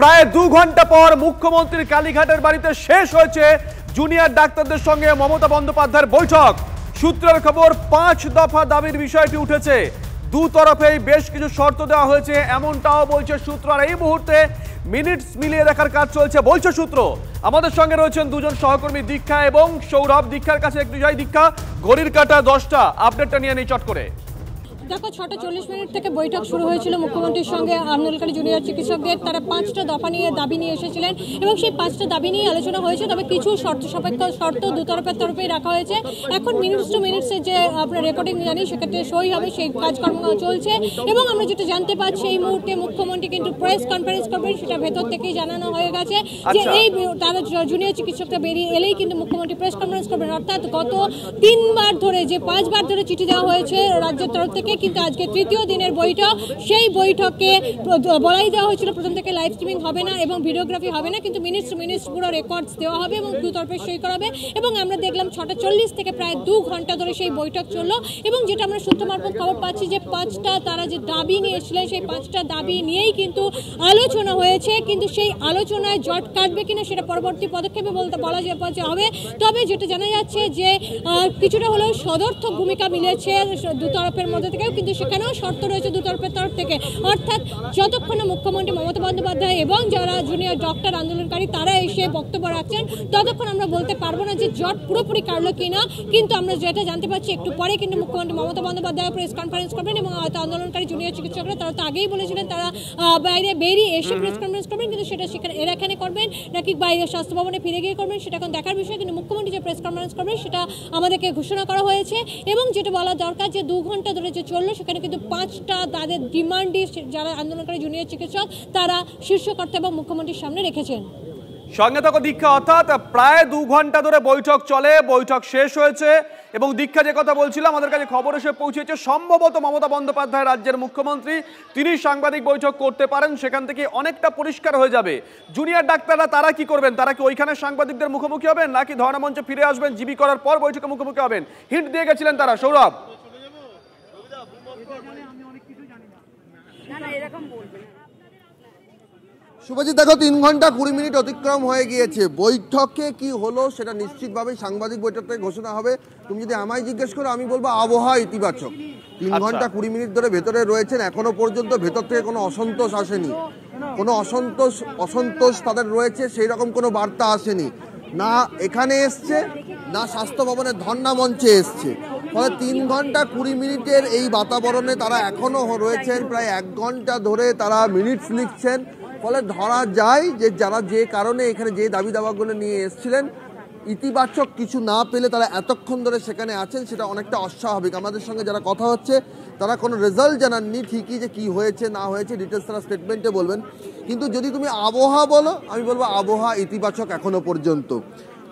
প্রায় 2 ঘন্টা পর মুখ্যমন্ত্রীর কালীঘাটের বাড়িতে শেষ হয়েছে জুনিয়র ডাক্তারদের সঙ্গে মমতা বন্দ্যোপাধ্যায়ের বৈঠক। সূত্রের খবর 5 দফা দাবির বিষয়টি উঠেছে। দু তরফেই বেশ কিছু শর্ত দেওয়া হয়েছে এমনটাও বলছে সূত্র। আর এই মুহূর্তে মিনিটস মিলিয়ে দেখার কাজ চলছে বলছে সূত্র। আমাদের সঙ্গে রয়েছেন দুজন সহকর্মী দীক্ষা এবং সৌরভ। দীক্ষার কাছে একটু যাই। দীক্ষা, ঘড়ির কাঁটা 10টা, আপডেটটা নিয়ে নেই চট করে। দেখো 6:40 থেকে বৈঠক শুরু হয়েছিল মুখ্যমন্ত্রীর সঙ্গে আন্দোলনকারী জুনিয়র চিকিৎসকদের। তারা 5টা দফা নিয়ে দাবি নিয়ে এসেছিলেন এবং সেই 5টা দাবি নিয়ে আলোচনা হয়েছে। তবে কিছু শর্ত সাপেক্ষ শর্ত দুতরফের তরফেই রাখা হয়েছে। এখন মিনিটস টু মিনিটসের যে আপনার রেকর্ডিং জানি সেক্ষেত্রে সই হবে, সেই কাজকর্ম চলছে। এবং আমরা যেটা জানতে পারছি এই মুহূর্তে মুখ্যমন্ত্রী কিন্তু প্রেস কনফারেন্স করবেন, সেটা ভেতর থেকেই জানানো হয়ে গেছে যে এই তারা জুনিয়র চিকিৎসকরা বেরিয়ে এলেই কিন্তু মুখ্যমন্ত্রী প্রেস কনফারেন্স করবেন। অর্থাৎ গত 3 বার ধরে যে 5 বার ধরে চিঠি দেওয়া হয়েছে রাজ্যের তরফ থেকে, কিন্তু আজকে তৃতীয় দিনের বৈঠক। সেই বৈঠকে বলাই দেওয়া হয়েছিল প্রথম থেকে লাইভ স্ট্রিমিং হবে না এবং ভিডিওগ্রাফি হবে না, কিন্তু মিনিটস পুরো রেকর্ডস দেওয়া হবে এবং দুতরফে সই করাবে। এবং আমরা দেখলাম 6:40 থেকে প্রায় 2 ঘন্টা ধরে সেই বৈঠক চললো। এবং যেটা আমরা সূত্র মারফত খবর পাচ্ছি যে 5টা তারা যে দাবি নিয়ে এসেছিলেন সেই 5টা দাবি নিয়েই কিন্তু আলোচনা হয়েছে। কিন্তু সেই আলোচনায় জট কাটবে কিনা সেটা পরবর্তী পদক্ষেপে বলা হবে। তবে যেটা জানা যাচ্ছে যে কিছুটা হলেও সদর্থক ভূমিকা মিলেছে দুতরফের মধ্যে থেকেও, কিন্তু সেখানেও শর্ত রয়েছে দুতরফের তরফ থেকে। অর্থাৎ যতক্ষণ না মুখ্যমন্ত্রী মমতা বন্দ্যোপাধ্যায় এবং যারা জুনিয়র ডক্টর আন্দোলনকারী তারা এসে বক্তব্য রাখছেন, ততক্ষণ আমরা বলতে পারবো না যে জট পুরোপুরি কাটলো কিনা। কিন্তু আমরা যেটা জানতে পারছি একটু পরে কিন্তু মুখ্যমন্ত্রী মমতা বন্দ্যোপাধ্যায় প্রেস কনফারেন্স করবেন এবং আন্দোলনকারী জুনিয়র চিকিৎসকরা তারা তো আগেই বলেছিলেন তারা বাইরে বেরিয়ে এসে প্রেস কনফারেন্স করবেন, কিন্তু সেটা সেখানে এখানে করবেন নাকি বাইরে স্বাস্থ্য ভবনে ফিরে গিয়ে করবেন সেটা এখন দেখার বিষয়। কিন্তু মুখ্যমন্ত্রী যে প্রেস কনফারেন্স করবেন সেটা আমাদেরকে ঘোষণা করা হয়েছে। এবং যেটা বলা দরকার যে 2 ঘন্টা ধরে যে চললো সেখানে কিন্তু 5টা তাদের ডিমান্ডই যারা আন্দোলনকারী জুনিয়র চিকিৎসক তারা শীর্ষ কর্তা এবং মুখ্যমন্ত্রীর সামনে রেখেছেন। সঙ্গে থাকো দীক্ষা। অর্থাৎ প্রায় 2 ঘন্টা ধরে বৈঠক চলে, বৈঠক শেষ হয়েছে এবং দীক্ষা যে কথা বলছিল আমাদের কাছে খবর এসে পৌঁছেছে সম্ভবত মমতা বন্দ্যোপাধ্যায় রাজ্যের মুখ্যমন্ত্রী তিনি সাংবাদিক বৈঠক করতে পারেন, সেখান থেকে অনেকটা পরিষ্কার হয়ে যাবে জুনিয়র ডাক্তাররা তারা কি করবেন। তারা কি ওইখানে সাংবাদিকদের মুখোমুখি হবেন নাকি ধর্ণা মঞ্চে ফিরে আসবেন, জিবি করার পর বৈঠকে মুখোমুখি হবেন? হিন্ট দিয়ে গেছিলেন তারা। সৌরভ, শুভজিৎ, দেখো 3 ঘন্টা 20 মিনিট অতিক্রম হয়ে গিয়েছে। বৈঠকে কি হলো সেটা নিশ্চিতভাবে সাংবাদিক বৈঠক থেকে ঘোষণা হবে। তুমি যদি আমায় জিজ্ঞেস করো আমি বলবো আবহাওয়া ইতিবাচক। 3 ঘন্টা 20 মিনিট ধরে ভেতরে রয়েছেন, এখনো পর্যন্ত ভেতর থেকে কোনো অসন্তোষ আসেনি, কোনো অসন্তোষ তাদের রয়েছে সেই রকম কোনো বার্তা আসেনি, না এখানে এসছে না স্বাস্থ্য ভবনের ধর্ণা মঞ্চে এসছে। ফলে 3 ঘন্টা 20 মিনিটের এই বাতাবরণে তারা এখনো রয়েছেন। প্রায় 1 ঘন্টা ধরে তারা মিনিটস লিখছেন। ফলে ধরা যায় যে যারা যে কারণে এখানে যে দাবি দাবাগুলো নিয়ে এসেছিলেন ইতিবাচক কিছু না পেলে তারা এতক্ষণ ধরে সেখানে আছেন, সেটা অনেকটা অস্বাভাবিক। আমাদের সঙ্গে যারা কথা হচ্ছে তারা কোনো রেজাল্ট জানাননি, ঠিকই যে কি হয়েছে না হয়েছে ডিটেলস তারা স্টেটমেন্টে বলবেন। কিন্তু যদি তুমি আবহাওয়া বলো আমি বলবো আবহাওয়া ইতিবাচক এখনো পর্যন্ত।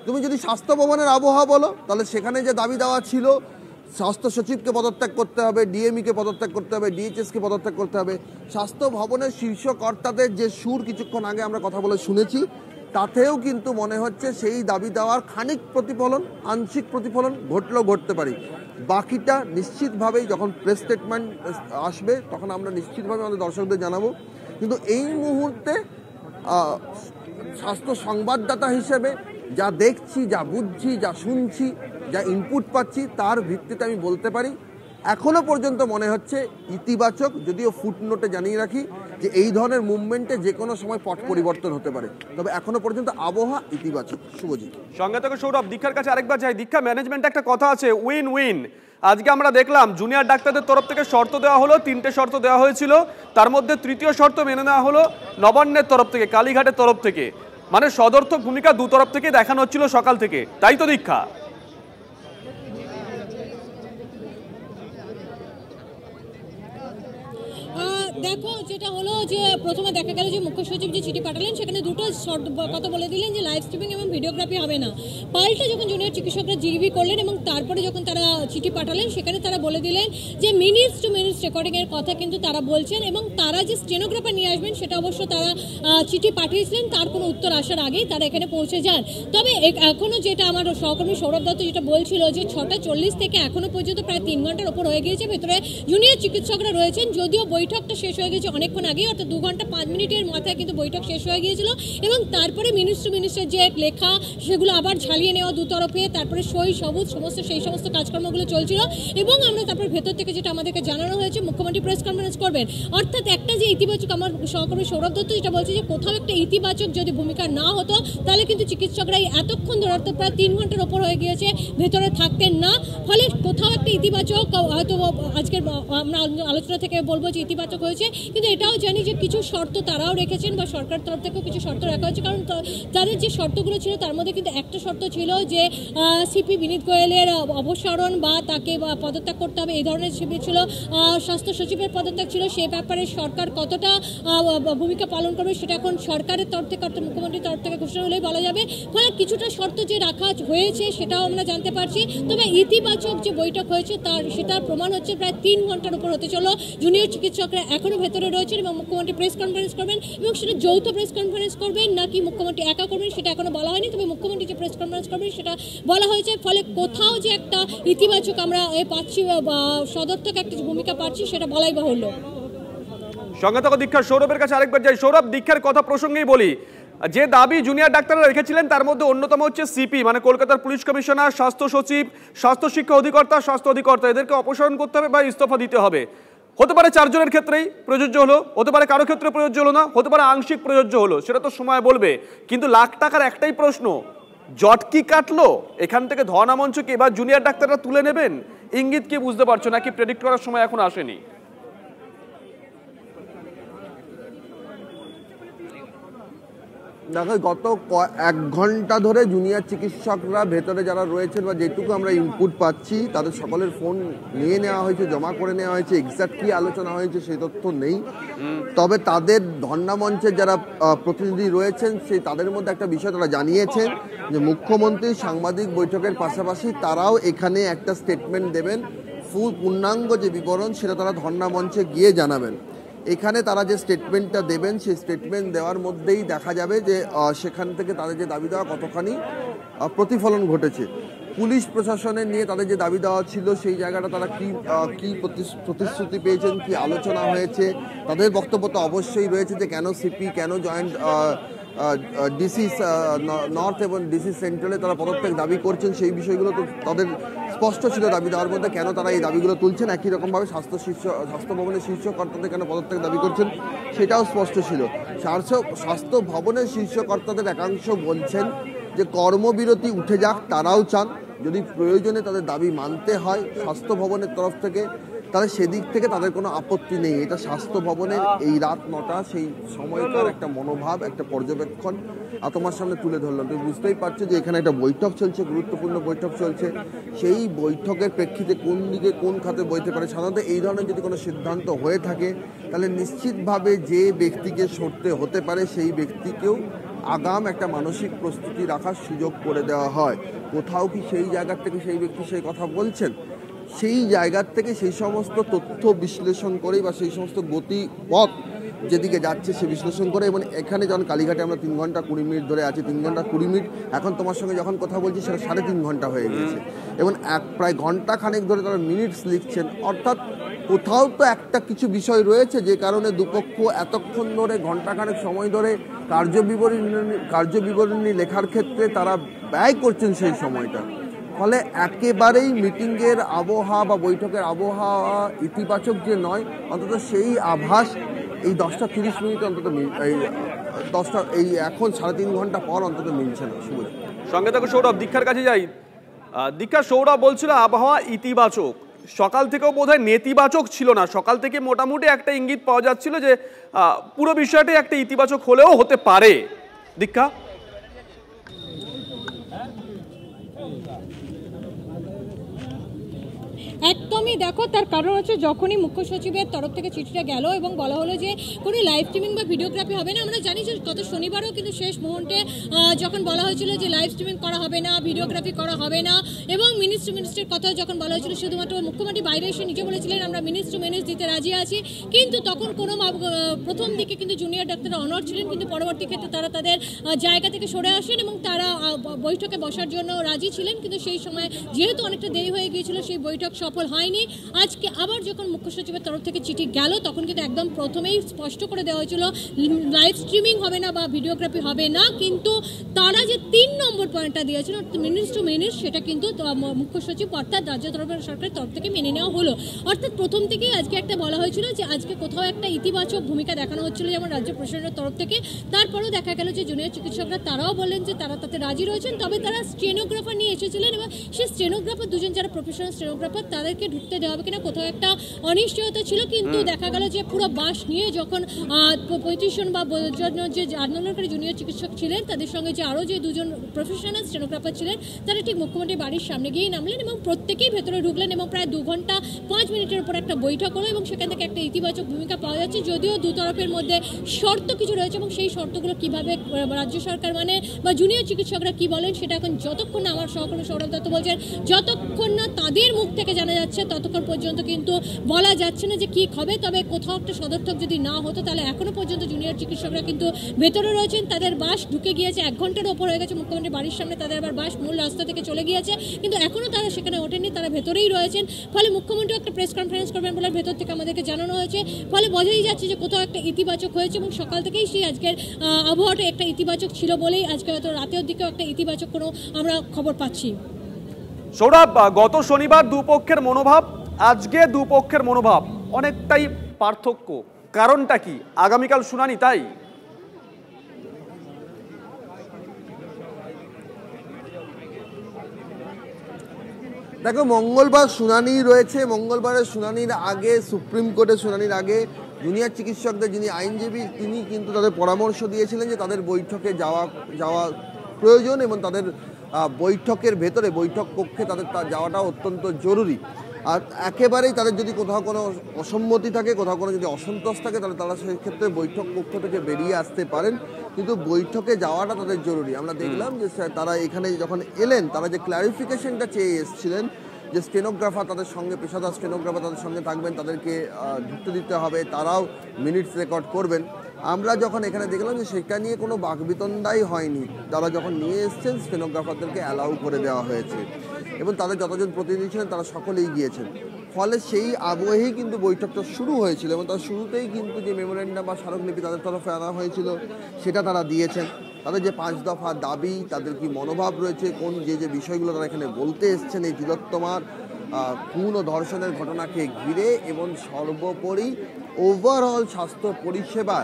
তুমি যদি স্বাস্থ্য ভবনের আবহাওয়া বলো তাহলে সেখানে যে দাবি দেওয়া ছিল স্বাস্থ্য সচিবকে পদত্যাগ করতে হবে, ডিএমইকে পদত্যাগ করতে হবে, ডিএইচএসকে পদত্যাগ করতে হবে, স্বাস্থ্য ভবনের শীর্ষ কর্তাদের যে সুর কিছুক্ষণ আগে আমরা কথা বলে শুনেছি তাতেও কিন্তু মনে হচ্ছে সেই দাবি দেওয়ার খানিক প্রতিফলন, আংশিক প্রতিফলন ঘটতে পারে। বাকিটা নিশ্চিতভাবেই যখন প্রেস স্টেটমেন্ট আসবে তখন আমরা নিশ্চিতভাবে আমাদের দর্শকদের জানাবো। কিন্তু এই মুহূর্তে স্বাস্থ্য সংবাদদাতা হিসেবে যা দেখছি, যা বুঝছি, যা শুনছি, যা ইনপুট পাচ্ছি তার ভিত্তিতে আমি বলতে পারি এখনো পর্যন্ত মনে হচ্ছে ইতিবাচক। যদিও ফুটনোটে জানিয়ে রাখি যে এই ধরনের মুভমেন্টে যে কোনো সময় পট পরিবর্তন হতে পারে, তবে এখনো পর্যন্ত আবহাওয়া ইতিবাচক। শুভজিৎ, সঙ্গে থেকে সৌরভ। দীক্ষার কাছে আরেকবার যাই। দীক্ষা, ম্যানেজমেন্টে একটা কথা আছে উইন উইন। আজকে আমরা দেখলাম জুনিয়র ডাক্তারদের তরফ থেকে শর্ত দেওয়া হলো, 3টে শর্ত দেওয়া হয়েছিল, তার মধ্যে তৃতীয় শর্ত মেনে নেওয়া হলো নবান্নের তরফ থেকে, কালীঘাটের তরফ থেকে। মানে সদর্থক ভূমিকা দু তরফ থেকে দেখানো হচ্ছিল সকাল থেকে, তাই তো দীক্ষা? দেখো যেটা হলো যে প্রথমে দেখা গেল যে মুখ্য সচিব যে চিঠি পাঠালেন সেখানে দুটো কথা বলে দিলেন যে লাইভ স্ট্রিমিং এবং ভিডিওগ্রাফি হবে না। পাল্টা যখন জুনিয়র চিকিৎসকরা জিবি করলেন এবং তারপরে যখন তারা চিঠি পাঠালেন সেখানে তারা বলে দিলেন যে মিনিটস টু মিনিটস রেকর্ডিংয়ের কথা কিন্তু তারা বলছেন এবং তারা যে স্টেনোগ্রাফার নিয়ে আসবেন সেটা অবশ্য তারা চিঠি পাঠিয়েছিলেন, তার কোনো উত্তর আসার আগেই তারা এখানে পৌঁছে যান। তবে এখনও যেটা আমার সহকর্মী সৌরভ দত্ত যেটা বলছিল যে 6:40 থেকে এখনও পর্যন্ত প্রায় 3 ঘন্টার ওপর হয়ে গিয়েছে, ভেতরে জুনিয়র চিকিৎসকরা রয়েছেন। যদিও বৈঠকটা শেষ হয়ে গেছে অনেকক্ষণ আগেই, অর্থাৎ 2 ঘন্টা 5 মিনিটের মাথায় কিন্তু বৈঠক শেষ হয়ে গিয়েছিল। এবং তারপরে মিনিস্টার যে লেখা সেগুলো আবার ঝালিয়ে নেওয়া দুতরফে, তারপরে সই সবুজ সমস্ত সেই সমস্ত কাজকর্মগুলো চলছিল। এবং আমরা তারপর ভেতর থেকে যেটা আমাদেরকে জানানো হয়েছে, মুখ্যমন্ত্রী প্রেস কনফারেন্স করবেন। অর্থাৎ একটা যে ইতিবাচক, আমার সহকর্মী সৌরভ দত্ত যেটা বলছে যে কোথাও একটা ইতিবাচক যদি ভূমিকা না হতো তাহলে কিন্তু চিকিৎসকরা এতক্ষণ ধরে, অর্থাৎ প্রায় 3 ঘন্টার ওপর হয়ে গিয়েছে, ভেতরে থাকতেন না। ফলে কোথাও একটা ইতিবাচক, হয়তো আজকের আমরা আলোচনা থেকে বলবো যে ইতিবাচক হয়েছে, কিন্তু এটাও জানি যে কিছু শর্ত তারাও রেখেছেন বা সরকার তরফ থেকেও কিছু শর্ত রাখা হয়েছে। কারণ তাদের যে শর্তগুলো ছিল তার মধ্যে কিন্তু একটা শর্ত ছিল যে সিপি বিনীত গোয়েলের অপসারণ বা তাকে পদত্যাগ করতে হবে, এই ধরনের ছিল। স্বাস্থ্য সচিবের পদত্যাগ ছিল, সে ব্যাপারে সরকার কতটা ভূমিকা পালন করবে সেটা এখন সরকারের তরফ থেকে, অর্থাৎ মুখ্যমন্ত্রীর তরফ থেকে ঘোষণা হলেই বলা যাবে। ফলে কিছুটা শর্ত যে রাখা হয়েছে সেটাও আমরা জানতে পারছি। তবে ইতিবাচক যে বৈঠক হয়েছে সেটার প্রমাণ হচ্ছে প্রায় 3 ঘন্টার উপর হতে চলো জুনিয়র চিকিৎসকরা এখনো ভেতরে রয়েছেন এবং মুখ্যমন্ত্রী প্রেস কনফারেন্স করবেন। এবং সেটা যৌথ প্রেস কনফারেন্স করবেন নাকি মুখ্যমন্ত্রী একা করবেন সেটা এখনো বলা হয়নি, তবে মুখ্যমন্ত্রী যে প্রেস কনফারেন্স করবেন সেটা বলা হয়েছে। ফলে কোথাও যে একটা ইতিবাচক আমরা পাচ্ছি, সদর থেকে একটা ভূমিকা পাচ্ছি, সেটা বলাই বাহুল্য। সঙ্গে থাকা দীক্ষা, সৌরভের কাছে আরেকবার যাই। সৌরভ, দীক্ষার কথা প্রসঙ্গেই বলি, যে দাবি জুনিয়র ডাক্তাররা রেখেছিলেন তার মধ্যে অন্যতম হচ্ছে সিপি, মানে কলকাতার পুলিশ কমিশনার, স্বাস্থ্য সচিব, স্বাস্থ্য শিক্ষা অধিকর্তা, স্বাস্থ্য অধিকর্তা, এদেরকে অপসারণ করতে হবে বা ইস্তফা দিতে হবে। হতে পারে 4 জনের ক্ষেত্রেই প্রযোজ্য হলো, হতে পারে কারো ক্ষেত্রে প্রযোজ্য হলো না, হতে পারে আংশিক প্রযোজ্য হলো, সেটা তো সময় বলবে। কিন্তু লাখ টাকার একটাই প্রশ্ন, জট কি কাটলো? এখান থেকে ধর্ণা মঞ্চকে এবার জুনিয়র ডাক্তাররা তুলে নেবেন, ইঙ্গিত কি বুঝতে পারছো নাকি প্রেডিক্ট করার সময় এখন আসেনি? দেখো, গত 1 ঘন্টা ধরে জুনিয়র চিকিৎসকরা ভেতরে যারা রয়েছেন বা যেটুকু আমরা ইনপুট পাচ্ছি তাদের সকলের ফোন নিয়ে নেওয়া হয়েছে, জমা করে নেওয়া হয়েছে। এক্সাক্ট কি আলোচনা হয়েছে সেই তথ্য নেই, তবে তাদের ধর্ণা মঞ্চের যারা প্রতিনিধি রয়েছেন তাদের মধ্যে একটা বিষয় তারা জানিয়েছেন যে মুখ্যমন্ত্রী সাংবাদিক বৈঠকের পাশাপাশি তারাও এখানে একটা স্টেটমেন্ট দেবেন, পূর্ণাঙ্গ যে বিবরণ সেটা তারা ধর্ণা মঞ্চে গিয়ে জানাবেন। এখানে তারা যে স্টেটমেন্টটা দেবেন সেই স্টেটমেন্ট দেওয়ার মধ্যেই দেখা যাবে যে সেখান থেকে তাদের যে দাবি দেওয়া কতখানি প্রতিফলন ঘটেছে। পুলিশ প্রশাসনের নিয়ে তাদের যে দাবি দেওয়া ছিল সেই জায়গাটা তারা কি প্রতিশ্রুতি পেয়েছেন, কি আলোচনা হয়েছে। তাদের বক্তব্য তো অবশ্যই রয়েছে যে কেন সিপি, কেন জয়েন্ট ডিসি নর্থ এবং ডিসি সেন্ট্রালে তারা পদত্যাগ দাবি করছেন, সেই বিষয়গুলো তো তাদের স্পষ্ট ছিল দাবি দেওয়ার মধ্যে। কেন তারা এই দাবিগুলো তুলছেন, একই রকমভাবে স্বাস্থ্য ভবনের শীর্ষ কর্তাদের কেন পদত্যাগ দাবি করছেন সেটাও স্পষ্ট ছিল। স্বাস্থ্য ভবনের শীর্ষ কর্তাদের একাংশ বলছেন যে কর্মবিরতি উঠে যাক, তারাও চান। যদি প্রয়োজনে তাদের দাবি মানতে হয় স্বাস্থ্য ভবনের তরফ থেকে, তাহলে সেদিক থেকে তাদের কোনো আপত্তি নেই। এটা স্বাস্থ্য ভবনের এই রাত 9টা সেই সময়কার একটা মনোভাব, একটা পর্যবেক্ষণ তোমার সামনে তুলে ধরলাম। তুমি বুঝতেই পারছো যে এখানে একটা বৈঠক চলছে, গুরুত্বপূর্ণ বৈঠক চলছে। সেই বৈঠকের প্রেক্ষিতে কোন দিকে কোন খাতে বইতে পারে, সাধারণত এই ধরনের যদি কোনো সিদ্ধান্ত হয়ে থাকে তাহলে নিশ্চিতভাবে যে ব্যক্তিকে সরতে হতে পারে সেই ব্যক্তিকেও আগাম একটা মানসিক প্রস্তুতি রাখার সুযোগ করে দেওয়া হয়। কোথাও কি সেই জায়গা থেকে সেই ব্যক্তি সেই কথা বলছেন, সেই জায়গার থেকে সেই সমস্ত তথ্য বিশ্লেষণ করে বা সেই সমস্ত গতিপথ যেদিকে যাচ্ছে সে বিশ্লেষণ করে। এবং এখানে যখন কালীঘাটে আমরা 3 ঘন্টা 20 মিনিট ধরে আছি, 3 ঘন্টা 20 মিনিট, এখন তোমার সঙ্গে যখন কথা বলছি সেটা 3.5 ঘন্টা হয়ে গেছে এবং প্রায় ঘন্টা খানেক ধরে তারা মিনিটস লিখছেন। অর্থাৎ কোথাও তো একটা কিছু বিষয় রয়েছে যে কারণে দুপক্ষ এতক্ষণ ধরে ঘন্টাখানেক সময় ধরে কার্যবিবরণী লেখার ক্ষেত্রে তারা ব্যয় করছেন সেই সময়টা। ফলে একেবারেই মিটিংয়ের আবহাওয়া বা বৈঠকের আবহাওয়া ইতিবাচক যে নয়, অন্তত সেই আভাস এই 10টা 30 মিনিট অন্তত এই এখন 3.5 ঘন্টা পর অন্তত মিলছে না। শুভজিৎ, সঙ্গে থাকো সৌরভ। দীক্ষার কাছে যাই। দীক্ষা, সৌরভ বলছিল আবহাওয়া ইতিবাচক, সকাল থেকেও বোধহয় নেতিবাচক ছিল না। সকাল থেকে মোটামুটি একটা ইঙ্গিত পাওয়া যাচ্ছিল যে পুরো বিষয়টাই একটা ইতিবাচক হলেও হতে পারে। দীক্ষা, একদমই দেখো, তার কারণ হচ্ছে যখনই মুখ্য সচিবের তরফ থেকে চিঠিটা গেল এবং বলা হলো যে কোনো লাইভ স্ট্রিমিং বা ভিডিওগ্রাফি হবে না। আমরা জানি যে গত শনিবারও কিন্তু শেষ মুহূর্তে যখন বলা হয়েছিল যে লাইভ স্ট্রিমিং করা হবে না, ভিডিওগ্রাফি করা হবে না, এবং মিনিস্টারের কথা যখন বলা হয়েছিল শুধুমাত্র মুখ্যমন্ত্রী বাইরে এসে নিজে বলেছিলেন আমরা মিনিট টু মিনিট দিতে রাজি আছি। কিন্তু তখন কোনো প্রথম দিকে কিন্তু জুনিয়র ডাক্তাররা অনড় ছিলেন, কিন্তু পরবর্তী ক্ষেত্রে তারা তাদের জায়গা থেকে সরে আসেন এবং তারা বৈঠকে বসার জন্য রাজি ছিলেন। কিন্তু সেই সময় যেহেতু অনেকটা দেরি হয়ে গিয়েছিল সেই বৈঠক সফল হয়নি। আজকে আবার যখন মুখ্য সচিবের তরফ থেকে চিঠি গেল তখন কিন্তু একদম প্রথমেই স্পষ্ট করে দেওয়া হয়েছিল লাইভ স্ট্রিমিং হবে না বা ভিডিওগ্রাফি হবে না, কিন্তু তারা যে 3 নম্বর পয়েন্টটা দিয়েছিল মিনিট টু মিনিট সেটা কিন্তু মুখ্য সচিব অর্থাৎ রাজ্য সরকারের তরফ থেকে মেনে নেওয়া হলো। অর্থাৎ প্রথম থেকেই আজকে একটা বলা হয়েছিল যে আজকে কোথাও একটা ইতিবাচক ভূমিকা দেখানো হচ্ছিল যেমন রাজ্য প্রশাসনের তরফ থেকে। তারপরেও দেখা গেল যে জুনিয়র চিকিৎসকরা তারাও বললেন যে তারা তাতে রাজি রয়েছেন, তবে তারা স্টেনোগ্রাফার নিয়ে এসেছিলেন এবং সেই স্টেনোগ্রাফার দুজন যারা প্রফেশনাল স্টেনোগ্রাফার তাদেরকে ঢুকতে দেওয়া হবে কিনা কোথাও একটা অনিশ্চয়তা ছিল। কিন্তু দেখা গেল যে পুরো বাস নিয়ে যখন 35 জন বা যে আন্দোলনকারী জুনিয়র চিকিৎসক ছিলেন তাদের সঙ্গে যে আরও যে দুজন প্রফেশনাল স্টেনোগ্রাফার ছিলেন তারা ঠিক মুখ্যমন্ত্রীর বাড়ির সামনে গিয়েই নামলেন এবং প্রত্যেকেই ভেতরে ঢুকলেন এবং প্রায় 2 ঘন্টা 5 মিনিটের উপর একটা বৈঠক হলো এবং সেখান থেকে একটা ইতিবাচক ভূমিকা পাওয়া যাচ্ছে। যদিও দু তরফের মধ্যে শর্ত কিছু রয়েছে এবং সেই শর্তগুলো কিভাবে রাজ্য সরকার মানে বা জুনিয়র চিকিৎসকরা কি বলেন সেটা এখন যতক্ষণ না আমার সহকর্মী সৌরভ দত্ত বলছেন যতক্ষণ না তাদের মুখ থেকে জানা যাচ্ছে ততক্ষণ পর্যন্ত কিন্তু বলা যাচ্ছে না যে কি হবে। তবে কোথাও একটা সদর্থক যদি না হতো তাহলে এখনো পর্যন্ত জুনিয়র চিকিৎসকরা কিন্তু ভেতরে রয়েছেন, তাদের বাস ঢুকে গিয়েছে, 1 ঘন্টার ওপর হয়ে গেছে মুখ্যমন্ত্রীর বাড়ির সামনে, তাদের আবার বাস মূল রাস্তা থেকে চলে গিয়েছে কিন্তু এখনো তারা সেখানে ওঠেননি, তারা ভেতরেই রয়েছেন। ফলে মুখ্যমন্ত্রী একটা প্রেস কনফারেন্স করবেন বলে ভেতর থেকে আমাদেরকে জানানো হয়েছে। ফলে বোঝাই যাচ্ছে যে কোথাও একটা ইতিবাচক হয়েছে এবং সকাল থেকেই সেই আজকের আবহাওয়াটা একটা ইতিবাচক ছিল বলেই আজকে হয়তো রাতের দিকেও একটা ইতিবাচক কোনো আমরা খবর পাচ্ছি। সৌরভ, গত শনিবার দুপক্ষের মনোভাব আজকে দুপক্ষের মনোভাব অনেকটাই পার্থক্য, কারণটা কি? আগামীকাল শুনানি তাই? দেখো, মঙ্গলবার শুনানি রয়েছে। মঙ্গলবারের শুনানির আগে সুপ্রিম কোর্টের শুনানির আগে জুনিয়র চিকিৎসকদের যিনি আইনজীবী তিনি কিন্তু তাদের পরামর্শ দিয়েছিলেন যে তাদের বৈঠকে যাওয়া প্রয়োজন এবং তাদের বৈঠকের ভেতরে বৈঠক কক্ষে তাদের যাওয়াটা অত্যন্ত জরুরি। আর একেবারেই তাদের যদি কোথাও কোনো অসম্মতি থাকে, কোথাও কোনো যদি অসন্তোষ থাকে তাহলে তারা সেক্ষেত্রে বৈঠক কক্ষ থেকে বেরিয়ে আসতে পারেন, কিন্তু বৈঠকে যাওয়াটা তাদের জরুরি। আমরা দেখলাম যে তারা এখানে যখন এলেন তারা যে ক্লারিফিকেশনটা চেয়ে এসেছিলেন যে স্টেনোগ্রাফার তাদের সঙ্গে, পেশাদার স্টেনোগ্রাফার তাদের সঙ্গে থাকবেন, তাদেরকে ঢুকতে দিতে হবে, তারাও মিনিটস রেকর্ড করবেন। আমরা যখন এখানে দেখলাম যে সেটা নিয়ে কোনো বাকবিতণ্ডাই হয়নি, তারা যখন নিয়ে এসছেন স্টেনোগ্রাফারদেরকে অ্যালাউ করে দেওয়া হয়েছে এবং তাদের যতজন প্রতিনিধি ছিলেন তারা সকলেই গিয়েছেন। ফলে সেই আবহেই কিন্তু বৈঠকটা শুরু হয়েছিল এবং তার শুরুতেই কিন্তু যে মেমোরেন্ডাম বা স্মারকলিপি তাদের তরফে আনা হয়েছিল সেটা তারা দিয়েছেন। তাদের যে 5 দফা দাবি, তাদের কি মনোভাব রয়েছে, কোন যে বিষয়গুলো তারা এখানে বলতে এসছেন এই তিলোত্তমার খুন ও ধর্ষণের ঘটনাকে ঘিরে এবং সর্বোপরি ওভারঅল স্বাস্থ্য পরিষেবা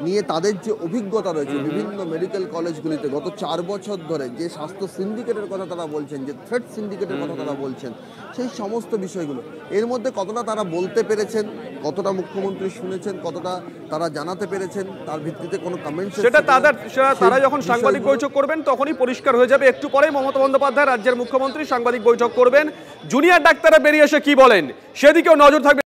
নিয়ে তাদের যে অভিজ্ঞতা রয়েছে বিভিন্ন মেডিকেল কলেজগুলিতে গত 4 বছর ধরে যে স্বাস্থ্য সিন্ডিকেটের কথা তারা বলছেন, যে থ্রেড সিন্ডিকেটের কথা তারা বলছেন, সেই সমস্ত বিষয়গুলো এর মধ্যে কতটা তারা বলতে পেরেছেন, কতটা মুখ্যমন্ত্রী শুনেছেন, কতটা তারা জানাতে পেরেছেন, তার ভিত্তিতে কোনো কমেন্টস সেটা তারা যখন সাংবাদিক বৈঠক করবেন তখনই পরিষ্কার হয়ে যাবে। একটু পরেই মমতা বন্দ্যোপাধ্যায় রাজ্যের মুখ্যমন্ত্রী সাংবাদিক বৈঠক করবেন, জুনিয়র ডাক্তাররা বেরিয়ে এসে কি বলেন সেদিকেও নজর থাকবে।